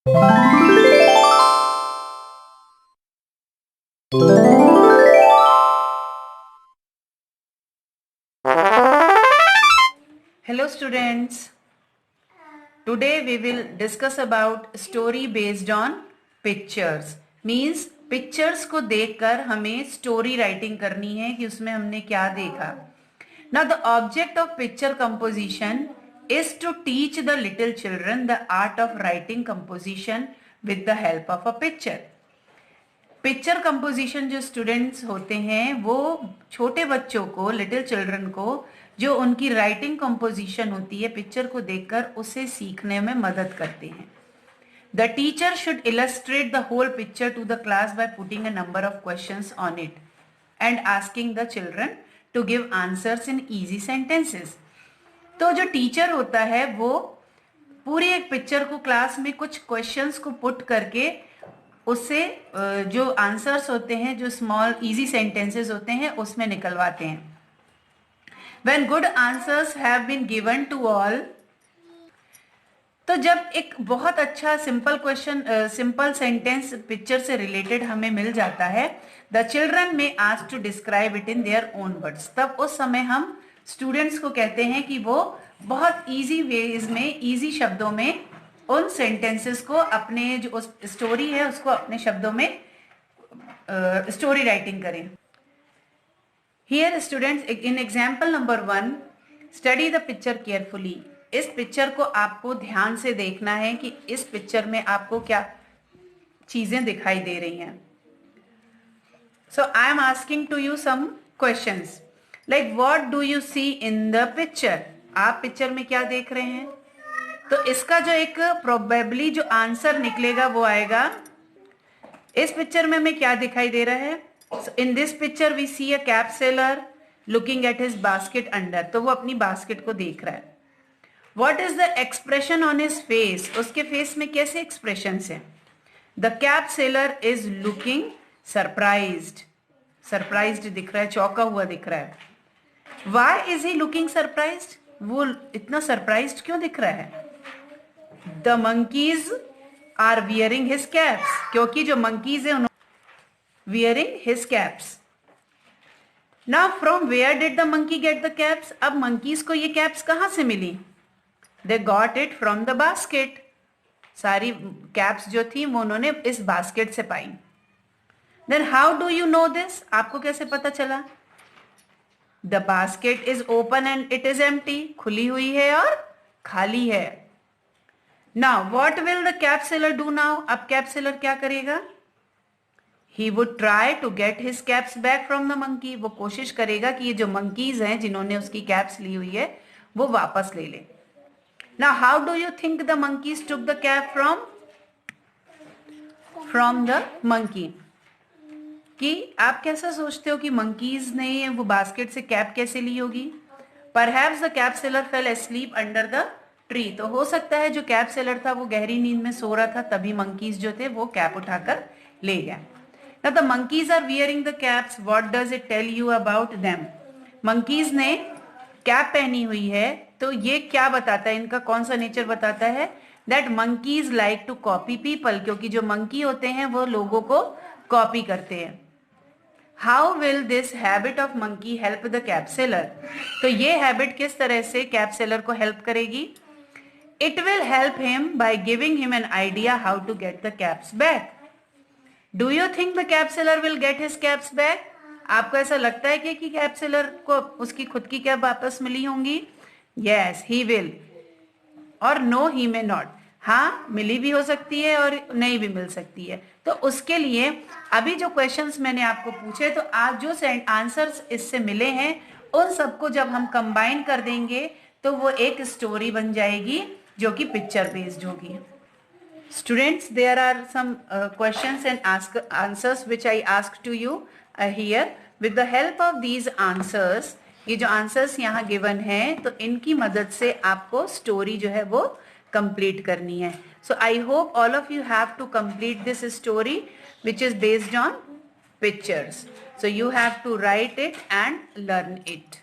Hello students, today we will discuss about story based on pictures. Means pictures को देखकर हमें story writing करनी है कि उसमें हमने क्या देखा. Now the object of picture composition is to teach the little children the art of writing composition with the help of a picture. Picture composition जो स्टूडेंट्स होते हैं वो छोटे बच्चों को, लिटिल चिल्ड्रन को, जो उनकी राइटिंग कंपोजिशन होती है पिक्चर को देखकर उसे सीखने में मदद करते हैं. The teacher should illustrate the whole picture to the class by putting a number of questions on it and asking the children to give answers in easy sentences. तो जो टीचर होता है वो पूरी एक पिक्चर को क्लास में कुछ क्वेश्चंस को पुट करके उससे जो आंसर्स होते हैं, जो स्मॉल इजी सेंटेंसेस होते हैं, उसमें निकलवाते हैं. When good answers have been given to all, तो जब एक बहुत अच्छा simple question, simple sentence picture से रिलेटेड हमें मिल जाता है, the children may ask to describe it in their own words. तब उस समय हम स्टूडेंट्स को कहते हैं कि वो बहुत इजी वेज में, इजी शब्दों में उन सेंटेंसेस को, अपने जो स्टोरी है उसको अपने शब्दों में स्टोरी राइटिंग करें. Here students, in example number 1, study the picture carefully. इस पिक्चर को आपको ध्यान से देखना है कि इस पिक्चर में आपको क्या चीजें दिखाई दे रही हैं. So I am asking to you some questions like what do you see in the picture. आप पिक्चर में क्या देख रहे हैं? तो इसका जो एक प्रोबेबली जो आंसर निकलेगा वो आएगा, इस पिक्चर में हमें क्या दिखाई दे रहा है. In this picture we see a cap seller looking at his basket under. तो वो अपनी बास्केट को देख रहा है. What is the expression on his face. उसके फेस में कैसे एक्सप्रेशन है? The cap seller is looking surprised. Surprised दिख रहा है, चौंका हुआ दिख रहा है. Why is he looking surprised. वो इतना सरप्राइज्ड क्यों दिख रहा है? The monkeys are wearing his caps. क्योंकि जो मंकीज है उन्होंने wearing his caps. Now from where did the monkey get the caps. अब मंकीज को ये कैप्स कहां से मिली? They got it from the basket. सारी कैप्स जो थी वो उन्होंने इस बास्केट से पाई. Then how do you know this. आपको कैसे पता चला? The basket is open and it is empty. खुली हुई है और खाली है. Now what will the cap seller do now. अब कैप सेलर क्या करेगा? He would try to get his caps back from the monkey. वो कोशिश करेगा कि ये जो मंकीज हैं जिन्होंने उसकी कैप्स ली हुई है वो वापस ले ले. Now how do you think the monkeys took the cap from the monkey. कि आप कैसा सोचते हो कि मंकीज ने वो बास्केट से कैप कैसे ली होगी? Perhaps the cap seller fail asleep under the tree. तो हो सकता है जो कैप सेलर था वो गहरी नींद में सो रहा था, तभी मंकीज जो थे वो कैप उठाकर ले गए. Now the monkeys are wearing the caps. What does it tell you about them? monkeys ने कैप पहनी हुई है, तो ये क्या बताता है, इनका कौन सा नेचर बताता है? That monkeys like to copy people. क्योंकि जो मंकी होते हैं वो लोगों को कॉपी करते हैं. How will this habit of monkey help the cap seller? तो ये हैबिट किस तरह से कैप सेलर को हेल्प करेगी? It will help him by giving him an idea how to get the caps back. Do you think the cap seller will get his caps back? आपको ऐसा लगता है कि कैप सेलर को उसकी खुद की कैप वापस मिली होंगी? Yes, he will. और no, he may not. हाँ, मिली भी हो सकती है और नहीं भी मिल सकती है. तो उसके लिए अभी जो क्वेश्चंस मैंने आपको पूछे, तो आज जो आंसर्स इससे मिले हैं उन सबको जब हम कंबाइन कर देंगे तो वो एक स्टोरी बन जाएगी जो कि पिक्चर बेस्ड होगी. Students, there are some questions and answers which I asked to you here. With the help of these answers, ये जो answers यहाँ given हैं, तो इनकी मदद से आपको story जो है वो complete करनी है. So I hope all of you have to complete this story which is based on pictures. So you have to write it and learn it.